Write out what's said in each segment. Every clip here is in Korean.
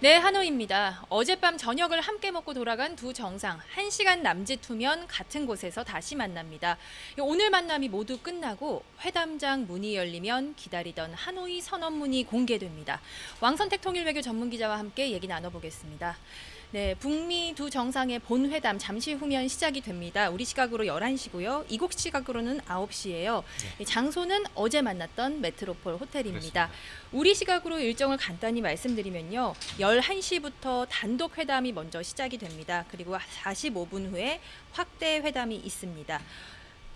네, 하노이입니다. 어젯밤 저녁을 함께 먹고 돌아간 두 정상, 1시간 남짓 후면 같은 곳에서 다시 만납니다. 오늘 만남이 모두 끝나고 회담장 문이 열리면 기다리던 하노이 선언문이 공개됩니다. 왕선택 통일외교 전문기자와 함께 얘기 나눠보겠습니다. 네, 북미 두 정상의 본회담 잠시 후면 시작이 됩니다. 우리 시각으로 11시고요. 이곳 시각으로는 9시예요. 네. 장소는 어제 만났던 메트로폴 호텔입니다. 그렇습니다. 우리 시각으로 일정을 간단히 말씀드리면요. 11시부터 단독 회담이 먼저 시작이 됩니다. 그리고 45분 후에 확대 회담이 있습니다.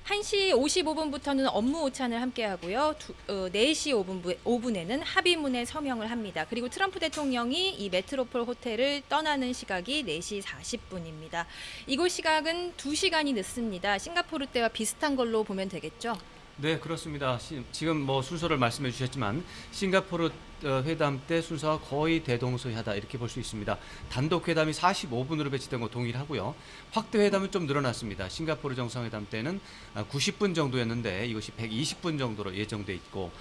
1시 55분부터는 업무 오찬을 함께 하고요. 4시 5분에는 합의문에 서명을 합니다. 그리고 트럼프 대통령이 이 메트로폴 호텔을 떠나는 시각이 4시 40분입니다. 이곳 시각은 2시간이 늦습니다. 싱가포르 때와 비슷한 걸로 보면 되겠죠? 네, 그렇습니다. 지금 뭐 순서를 말씀해 주셨지만 싱가포르 회담 때 순서와 거의 대동소이하다 이렇게 볼 수 있습니다. 단독 회담이 45분으로 배치된 거 동일하고요. 확대 회담은 좀 늘어났습니다. 싱가포르 정상회담 때는 90분 정도였는데 이것이 120분 정도로 예정돼 있고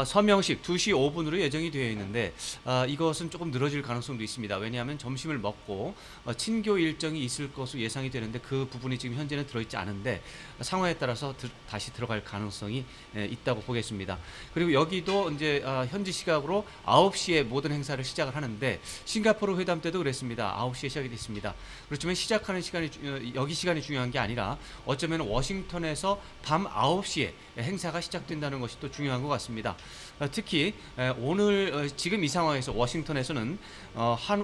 서명식 2시 5분으로 예정이 되어 있는데 이것은 조금 늘어질 가능성도 있습니다. 왜냐하면 점심을 먹고 친교 일정이 있을 것으로 예상이 되는데 그 부분이 지금 현재는 들어있지 않은데 상황에 따라서 다시 들어갈 가능성이 있다고 보겠습니다. 그리고 여기도 이제 현지 시각으로 9시에 모든 행사를 시작을 하는데 싱가포르 회담 때도 그랬습니다. 9시에 시작이 됐습니다. 그렇지만 시작하는 시간이 여기 시간이 중요한 게 아니라 어쩌면 워싱턴에서 밤 9시에 행사가 시작된다는 것이 또 중요한 것 같습니다. 특히 오늘 지금 이 상황에서 워싱턴에서는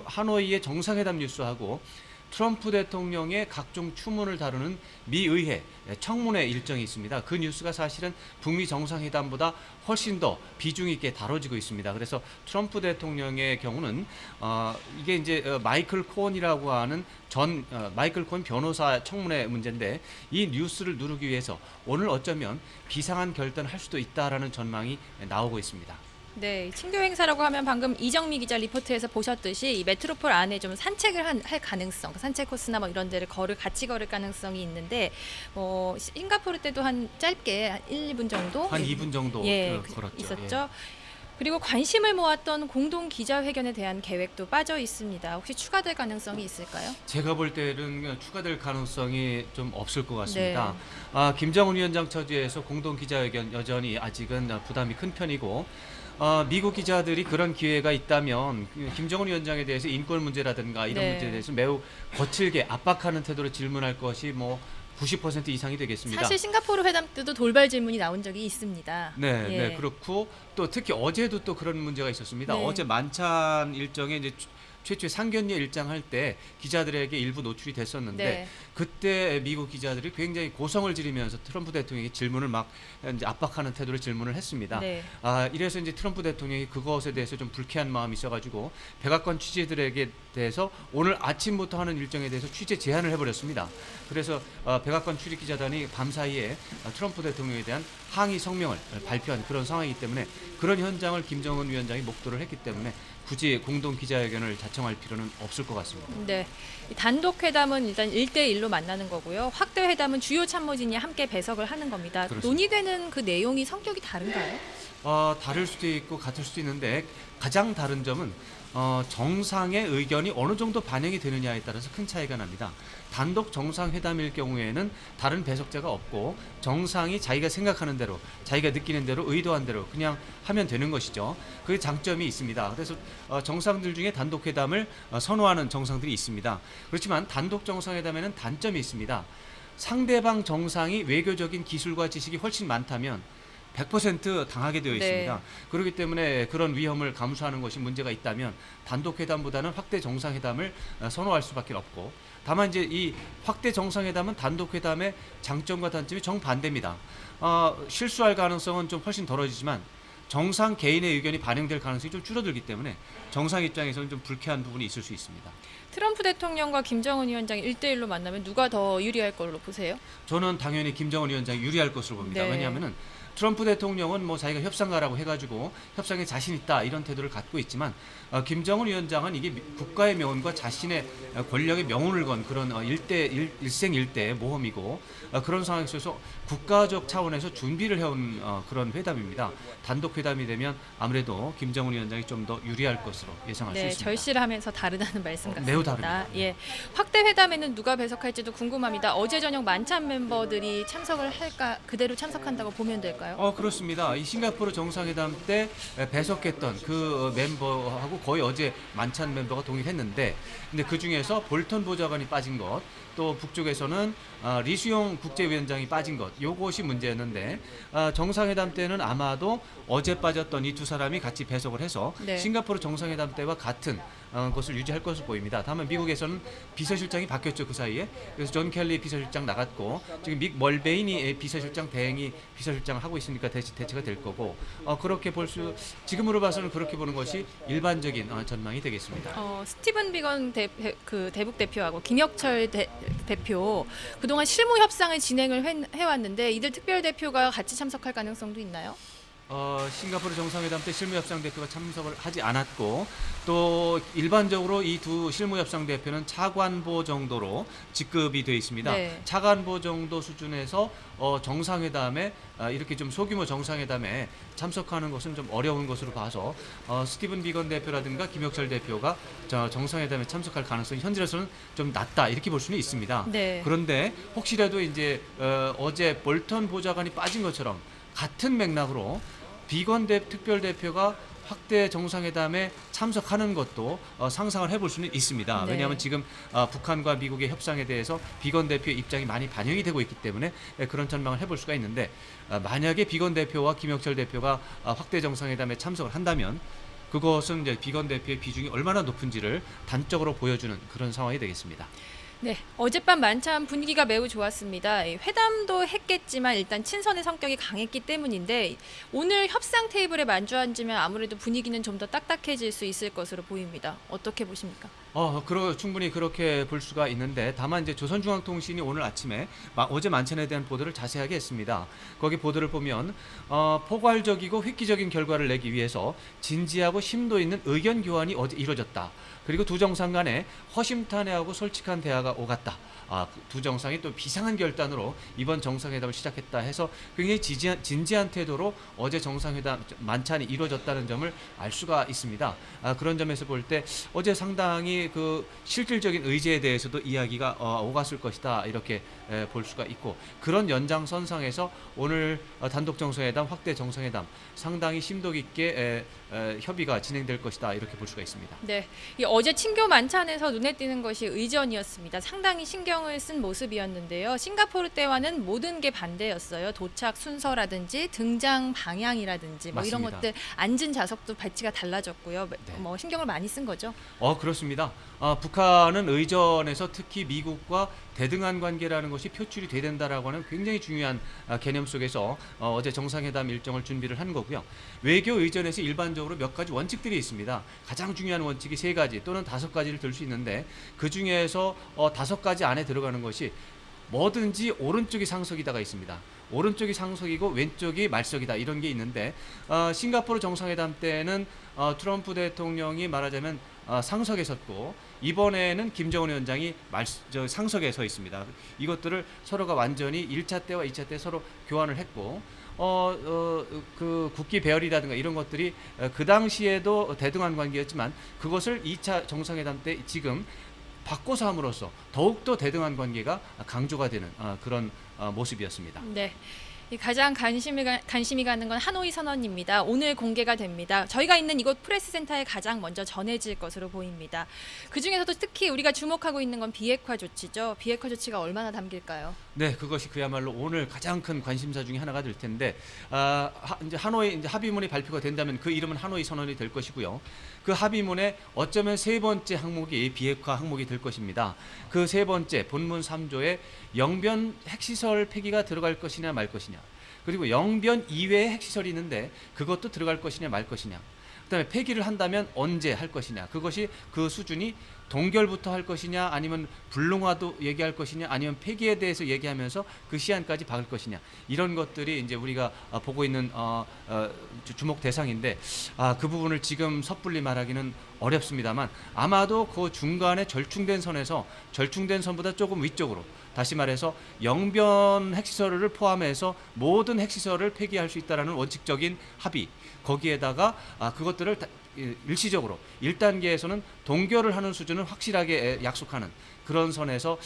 하노이의 정상회담 뉴스하고 트럼프 대통령의 각종 추문을 다루는 미 의회 청문회 일정이 있습니다. 그 뉴스가 사실은 북미 정상회담보다 훨씬 더 비중 있게 다뤄지고 있습니다. 그래서 트럼프 대통령의 경우는 이게 이제 마이클 코언이라고 하는 마이클 코언 변호사 청문회 문제인데 이 뉴스를 누르기 위해서 오늘 어쩌면 비상한 결단을 할 수도 있다라는 전망이 나오고 있습니다. 네, 친교 행사라고 하면 방금 이정미 기자 리포트에서 보셨듯이 이 메트로폴 안에 좀 산책을 할 가능성, 산책 코스나 뭐 이런 데를 같이 걸을 가능성이 있는데 싱가포르 때도 한 짧게 한 1, 2분 정도 한 2분 정도 걸었죠. 있었죠. 그리고 관심을 모았던 공동 기자회견에 대한 계획도 빠져 있습니다. 혹시 추가될 가능성이 있을까요? 제가 볼 때는 추가될 가능성이 좀 없을 것 같습니다. 네. 김정은 위원장 처지에서 공동 기자회견 여전히 아직은 부담이 큰 편이고 미국 기자들이 그런 기회가 있다면 김정은 위원장에 대해서 인권 문제라든가 이런 네. 문제에 대해서 매우 거칠게 압박하는 태도로 질문할 것이 90% 이상이 되겠습니다. 사실 싱가포르 회담 때도 돌발 질문이 나온 적이 있습니다. 네, 예. 네, 그렇고 또 특히 어제도 또 그런 문제가 있었습니다. 네. 어제 만찬 일정에 이제 최초의 상견례 일장할 때 기자들에게 일부 노출이 됐었는데 네. 그때 미국 기자들이 굉장히 고성을 지르면서 트럼프 대통령에게 질문을 막 이제 압박하는 태도로 질문을 했습니다. 네. 이래서 이제 트럼프 대통령이 그것에 대해서 좀 불쾌한 마음이 있어가지고 백악관 취재들에게 대해서 오늘 아침부터 하는 일정에 대해서 취재 제한을 해버렸습니다. 그래서 백악관 출입 기자단이 밤사이에 트럼프 대통령에 대한 항의 성명을 발표한 그런 상황이기 때문에 그런 현장을 김정은 위원장이 목도를 했기 때문에 굳이 공동 기자회견을 자청할 필요는 없을 것 같습니다. 네, 단독 회담은 일단 1대1로 만나는 거고요. 확대 회담은 주요 참모진이 함께 배석을 하는 겁니다. 그렇습니다. 논의되는 그 내용이 성격이 다른가요? 다를 수도 있고 같을 수도 있는데 가장 다른 점은 정상의 의견이 어느 정도 반영이 되느냐에 따라서 큰 차이가 납니다. 단독 정상회담일 경우에는 다른 배석자가 없고 정상이 자기가 생각하는 대로 자기가 느끼는 대로 의도한 대로 그냥 하면 되는 것이죠. 그 장점이 있습니다. 그래서 정상들 중에 단독 회담을 선호하는 정상들이 있습니다. 그렇지만 단독 정상회담에는 단점이 있습니다. 상대방 정상이 외교적인 기술과 지식이 훨씬 많다면 100% 당하게 되어 있습니다. 네. 그렇기 때문에 그런 위험을 감수하는 것이 문제가 있다면 단독 회담보다는 확대 정상회담을 선호할 수밖에 없고, 다만 이제 이 확대 정상회담은 단독 회담의 장점과 단점이 정반대입니다. 실수할 가능성은 좀 훨씬 덜어지지만 정상 개인의 의견이 반영될 가능성이 좀 줄어들기 때문에 정상 입장에서는 좀 불쾌한 부분이 있을 수 있습니다. 트럼프 대통령과 김정은 위원장이 1대1로 만나면 누가 더 유리할 걸로 보세요? 저는 당연히 김정은 위원장이 유리할 것으로 봅니다. 네. 왜냐하면은 트럼프 대통령은 뭐 자기가 협상가라고 해가지고 협상에 자신 있다 이런 태도를 갖고 있지만 김정은 위원장은 이게 국가의 명운과 자신의 권력의 명운을 건 그런 일생일대의 모험이고 그런 상황에 있어서 국가적 차원에서 준비를 해온 그런 회담입니다. 단독 회담이 되면 아무래도 김정은 위원장이 좀 더 유리할 것으로 예상할 수 네, 있습니다. 절실하면서 다르다는 말씀 같습니다. 매우 다릅니다. 예, 확대 회담에는 누가 배석할지도 궁금합니다. 어제 저녁 만찬 멤버들이 참석을 할까 그대로 참석한다고 보면 될까요? 그렇습니다. 이 싱가포르 정상회담 때 배석했던 그 멤버하고 거의 어제 만찬 멤버가 동일했는데, 근데 그 중에서 볼턴 보좌관이 빠진 것, 또 북쪽에서는 리수용 국제위원장이 빠진 것, 요것이 문제였는데 정상회담 때는 아마도 어제 빠졌던 이 두 사람이 같이 배석을 해서 네. 싱가포르 정상회담 때와 같은 것을 유지할 것으로 보입니다. 다만 미국에서는 비서실장이 바뀌었죠, 그 사이에. 그래서 존 켈리 비서실장 나갔고 지금 믹 멀베인이 비서실장 대행이 비서실장을 하고 있으니까 대체가 될 거고 그렇게 지금으로 봐서는 그렇게 보는 것이 일반적인 전망이 되겠습니다. 스티븐 비건 대북 대표하고 김혁철 대표 그동안 실무 협상을 진행을 해왔는데 이들 특별 대표가 같이 참석할 가능성도 있나요? 싱가포르 정상회담 때 실무협상 대표가 참석을 하지 않았고 또 일반적으로 이 두 실무협상 대표는 차관보 정도로 직급이 되어 있습니다. 네. 차관보 정도 수준에서 정상회담에 이렇게 좀 소규모 정상회담에 참석하는 것은 좀 어려운 것으로 봐서 스티븐 비건 대표라든가 김혁철 대표가 정상회담에 참석할 가능성이 현재로서는 좀 낮다 이렇게 볼 수는 있습니다. 네. 그런데 혹시라도 이제 어제 볼턴 보좌관이 빠진 것처럼 같은 맥락으로 비건 특별대표가 확대 정상회담에 참석하는 것도 상상을 해볼 수는 있습니다. 네. 왜냐하면 지금 북한과 미국의 협상에 대해서 비건 대표의 입장이 많이 반영이 되고 있기 때문에 그런 전망을 해볼 수가 있는데 만약에 비건 대표와 김혁철 대표가 확대 정상회담에 참석을 한다면 그것은 이제 비건 대표의 비중이 얼마나 높은지를 단적으로 보여주는 그런 상황이 되겠습니다. 네, 어젯밤 만찬 분위기가 매우 좋았습니다. 회담도 했겠지만 일단 친선의 성격이 강했기 때문인데 오늘 협상 테이블에 마주 앉으면 아무래도 분위기는 좀 더 딱딱해질 수 있을 것으로 보입니다. 어떻게 보십니까? 충분히 그렇게 볼 수가 있는데 다만 이제 조선중앙통신이 오늘 아침에 어제 만찬에 대한 보도를 자세하게 했습니다. 거기 보도를 보면 포괄적이고 획기적인 결과를 내기 위해서 진지하고 심도 있는 의견 교환이 어제 이루어졌다. 그리고 두 정상 간에 허심탄회하고 솔직한 대화가 오갔다. 두 정상이 또 비상한 결단으로 이번 정상회담을 시작했다 해서 굉장히 진지한 태도로 어제 정상회담 만찬이 이루어졌다는 점을 알 수가 있습니다. 그런 점에서 볼 때 어제 상당히 그 실질적인 의제에 대해서도 이야기가 오갔을 것이다 이렇게 볼 수가 있고 그런 연장선상에서 오늘 단독 정상회담, 확대 정상회담 상당히 심도 깊게 협의가 진행될 것이다 이렇게 볼 수가 있습니다. 네, 이 어제 친교 만찬에서 눈에 띄는 것이 의전이었습니다. 상당히 신경을 쓴 모습이었는데요. 싱가포르 때와는 모든 게 반대였어요. 도착 순서라든지 등장 방향이라든지 뭐 이런 맞습니다. 것들 앉은 좌석도 배치가 달라졌고요. 네. 뭐 신경을 많이 쓴 거죠. 그렇습니다. 북한은 의전에서 특히 미국과 대등한 관계라는 것이 표출이 돼야 된다라고 하는 굉장히 중요한 개념 속에서 어제 정상회담 일정을 준비를 한 거고요. 외교 의전에서 일반적으로 몇 가지 원칙들이 있습니다. 가장 중요한 원칙이 3가지 또는 5가지를 들 수 있는데 그 중에서 5가지 안에 들어가는 것이 뭐든지 오른쪽이 상석이다가 있습니다. 오른쪽이 상석이고 왼쪽이 말석이다 이런 게 있는데 싱가포르 정상회담 때는 트럼프 대통령이 말하자면 상석에 섰고 이번에는 김정은 위원장이 상석에 서 있습니다. 이것들을 서로가 완전히 1차 때와 2차 때 서로 교환을 했고 그 국기 배열이라든가 이런 것들이 그 당시에도 대등한 관계였지만 그것을 2차 정상회담 때 지금 바꿔서 함으로써 더욱더 대등한 관계가 강조가 되는 그런 모습이었습니다. 네. 가장 관심이 가는 건 하노이 선언입니다. 오늘 공개가 됩니다. 저희가 있는 이곳 프레스센터에 가장 먼저 전해질 것으로 보입니다. 그중에서도 특히 우리가 주목하고 있는 건 비핵화 조치죠. 비핵화 조치가 얼마나 담길까요? 네, 그것이 그야말로 오늘 가장 큰 관심사 중에 하나가 될 텐데 이제 하노이 이제 합의문이 발표가 된다면 그 이름은 하노이 선언이 될 것이고요. 그 합의문에 어쩌면 3번째 항목이 비핵화 항목이 될 것입니다. 그 3번째 본문 3조에 영변 핵시설 폐기가 들어갈 것이냐 말 것이냐. 그리고 영변 이외의 핵시설이 있는데 그것도 들어갈 것이냐 말 것이냐. 그리고 영변 내에 핵시설이 있는데 그것도 들어갈 것이냐 말 것이냐. 그리고 영변 밖에 핵시설이 있는데 그것도 들어갈 것이냐 말 것이냐. 그리고 영변 이외의 핵시설이 있는데 그것도 들어갈 것이냐 말 것이냐. 그다음에 폐기를 한다면 언제 할 것이냐. 그것이 그 수준이 동결부터 할 것이냐 아니면 불능화도 얘기할 것이냐 아니면 폐기에 대해서 얘기하면서 그 시한까지 박을 것이냐. 이런 것들이 이제 우리가 보고 있는 주목 대상인데 그 부분을 지금 섣불리 말하기는 어렵습니다만 아마도 그 중간에 절충된 선보다 조금 위쪽으로 다시 말해서 영변 핵시설을 포함해서 모든 핵시설을 폐기할 수 있다는 원칙적인 합의 거기에다가 그것들을 일시적으로 1단계에서는 동결을 하는 수준은 확실하게 약속하는 그런 선에서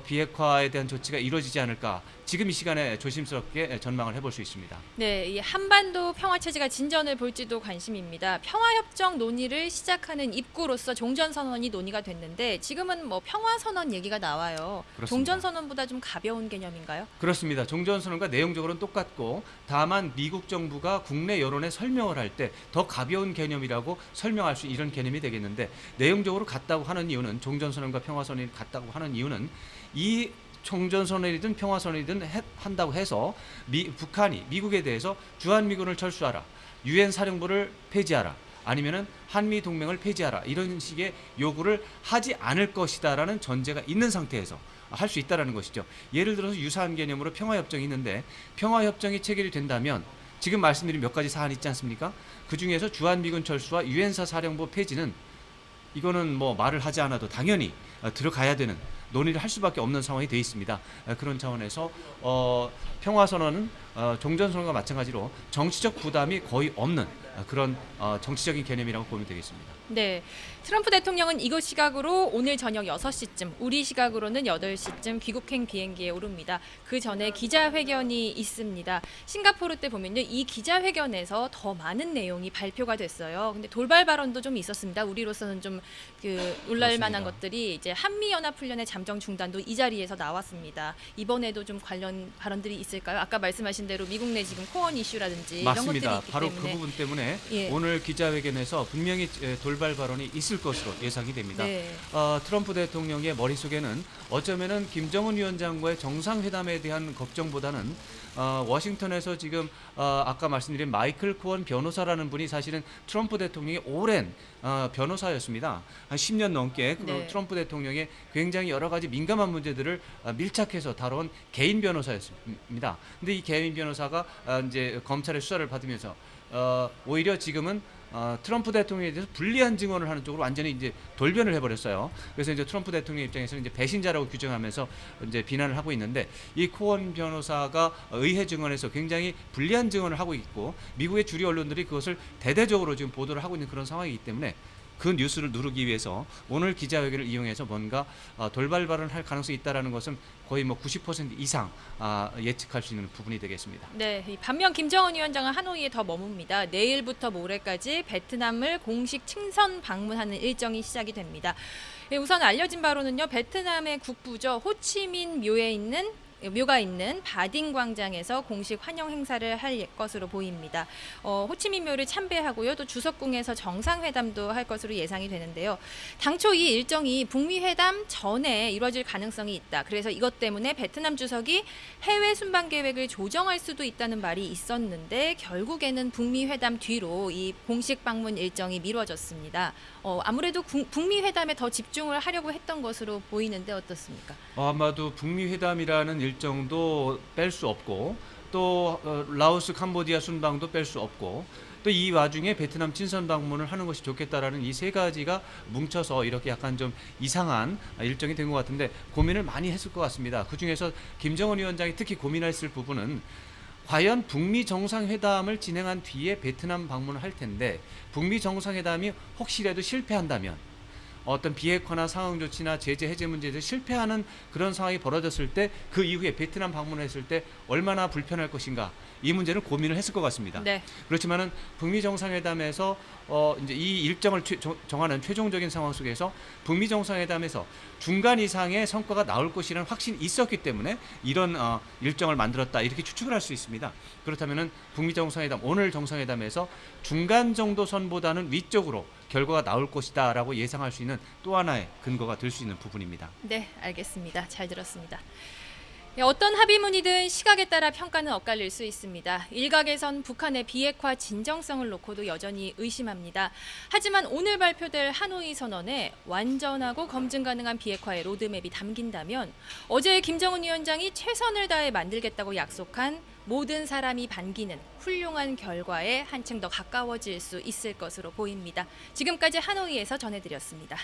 비핵화에 대한 조치가 이루어지지 않을까 지금 이 시간에 조심스럽게 전망을 해볼 수 있습니다. 네, 이 한반도 평화 체제가 진전을 볼지도 관심입니다. 평화협정 논의를 시작하는 입구로서 종전선언이 논의가 됐는데 지금은 뭐 평화선언 얘기가 나와요. 그렇습니다. 종전선언보다 좀 가벼운 개념인가요? 그렇습니다. 종전선언과 내용적으로는 똑같고 다만 미국 정부가 국내 여론에 설명을 할 때 더 가벼운 개념이라고 설명할 수 이런 개념이 되겠는데 내용적으로 같다고 하는 이유는 종전선언과 평화선언이 같다고 하는 이유는 이 종전선언이든 평화선언이든 한다고 해서 북한이 미국에 대해서 주한미군을 철수하라, 유엔 사령부를 폐지하라, 아니면은 한미 동맹을 폐지하라 이런 식의 요구를 하지 않을 것이다라는 전제가 있는 상태에서 할 수 있다라는 것이죠. 예를 들어서 유사한 개념으로 평화협정이 있는데 평화협정이 체결이 된다면 지금 말씀드린 몇 가지 사안이 있지 않습니까? 그 중에서 주한미군 철수와 유엔사 사령부 폐지는 이거는 뭐 말을 하지 않아도 당연히 들어가야 되는 논의를 할 수밖에 없는 상황이 되어 있습니다. 그런 차원에서 평화선언은 종전선언과 마찬가지로 정치적 부담이 거의 없는 그런 정치적인 개념이라고 보면 되겠습니다. 네, 트럼프 대통령은 이곳 시각으로 오늘 저녁 6시쯤, 우리 시각으로는 8시쯤 귀국행 비행기에 오릅니다. 그 전에 기자회견이 있습니다. 싱가포르 때 보면요, 이 기자회견에서 더 많은 내용이 발표가 됐어요. 근데 돌발 발언도 좀 있었습니다. 우리로서는 좀 놀랄 만한 것들이 이제 한미연합훈련의 잠정 중단도 이 자리에서 나왔습니다. 이번에도 좀 관련 발언들이 있을까요? 아까 말씀하신 대로 미국 내 지금 코어 이슈라든지 맞습니다. 이런 것들이 있기 바로 때문에 그 부분 때문에 예. 오늘 기자회견에서 분명히 돌발 발언이 있을 것으로 예상이 됩니다. 네. 트럼프 대통령의 머릿속에는 어쩌면은 김정은 위원장과의 정상회담에 대한 걱정보다는 워싱턴에서 지금 아까 말씀드린 마이클 코언 변호사라는 분이 사실은 트럼프 대통령의 오랜 변호사였습니다. 한 10년 넘게 네. 트럼프 대통령의 굉장히 여러 가지 민감한 문제들을 밀착해서 다뤄온 개인 변호사였습니다. 근데 이 개인 변호사가 이제 검찰의 수사를 받으면서 오히려 지금은 트럼프 대통령에 대해서 불리한 증언을 하는 쪽으로 완전히 이제 돌변을 해버렸어요. 그래서 이제 트럼프 대통령 입장에서는 이제 배신자라고 규정하면서 이제 비난을 하고 있는데 이 코언 변호사가 의회 증언에서 굉장히 불리한 증언을 하고 있고 미국의 주류 언론들이 그것을 대대적으로 지금 보도를 하고 있는 그런 상황이기 때문에 그 뉴스를 누르기 위해서 오늘 기자회견을 이용해서 뭔가 돌발 발언을 할 가능성이 있다라는 것은 거의 뭐 90% 이상 예측할 수 있는 부분이 되겠습니다. 네, 반면 김정은 위원장은 하노이에 더 머뭅니다. 내일부터 모레까지 베트남을 공식 친선 방문하는 일정이 시작이 됩니다. 우선 알려진 바로는요, 베트남의 국부죠, 호치민 묘가 있는 바딩 광장에서 공식 환영 행사를 할 것으로 보입니다. 호치민 묘를 참배하고요, 또 주석궁에서 정상회담도 할 것으로 예상이 되는데요. 당초 이 일정이 북미 회담 전에 이루어질 가능성이 있다. 그래서 이것 때문에 베트남 주석이 해외 순방 계획을 조정할 수도 있다는 말이 있었는데 결국에는 북미 회담 뒤로 이 공식 방문 일정이 미뤄졌습니다. 아무래도 북미 회담에 더 집중을 하려고 했던 것으로 보이는데 어떻습니까? 아마도 북미 회담이라는 일정도 뺄 수 없고 또 라오스 캄보디아 순방도 뺄 수 없고 또 이 와중에 베트남 친선 방문을 하는 것이 좋겠다라는 이 세 가지가 뭉쳐서 이렇게 약간 좀 이상한 일정이 된 것 같은데 고민을 많이 했을 것 같습니다. 그중에서 김정은 위원장이 특히 고민했을 부분은 과연 북미 정상회담을 진행한 뒤에 베트남 방문을 할 텐데 북미 정상회담이 혹시라도 실패한다면 어떤 비핵화나 상응 조치나 제재 해제 문제에서 실패하는 그런 상황이 벌어졌을 때 그 이후에 베트남 방문을 했을 때 얼마나 불편할 것인가 이 문제를 고민을 했을 것 같습니다. 네. 그렇지만은 북미 정상회담에서 이제 이 일정을 정하는 최종적인 상황 속에서 북미 정상회담에서 중간 이상의 성과가 나올 것이라는 확신이 있었기 때문에 이런 일정을 만들었다 이렇게 추측을 할 수 있습니다. 그렇다면은 북미 정상회담 오늘 정상회담에서 중간 정도 선보다는 위쪽으로 결과가 나올 것이다라고 예상할 수 있는 또 하나의 근거가 될 수 있는 부분입니다. 네, 알겠습니다. 잘 들었습니다. 어떤 합의문이든 시각에 따라 평가는 엇갈릴 수 있습니다. 일각에선 북한의 비핵화 진정성을 놓고도 여전히 의심합니다. 하지만 오늘 발표될 하노이 선언에 완전하고 검증 가능한 비핵화의 로드맵이 담긴다면 어제 김정은 위원장이 최선을 다해 만들겠다고 약속한 모든 사람이 반기는 훌륭한 결과에 한층 더 가까워질 수 있을 것으로 보입니다. 지금까지 하노이에서 전해드렸습니다.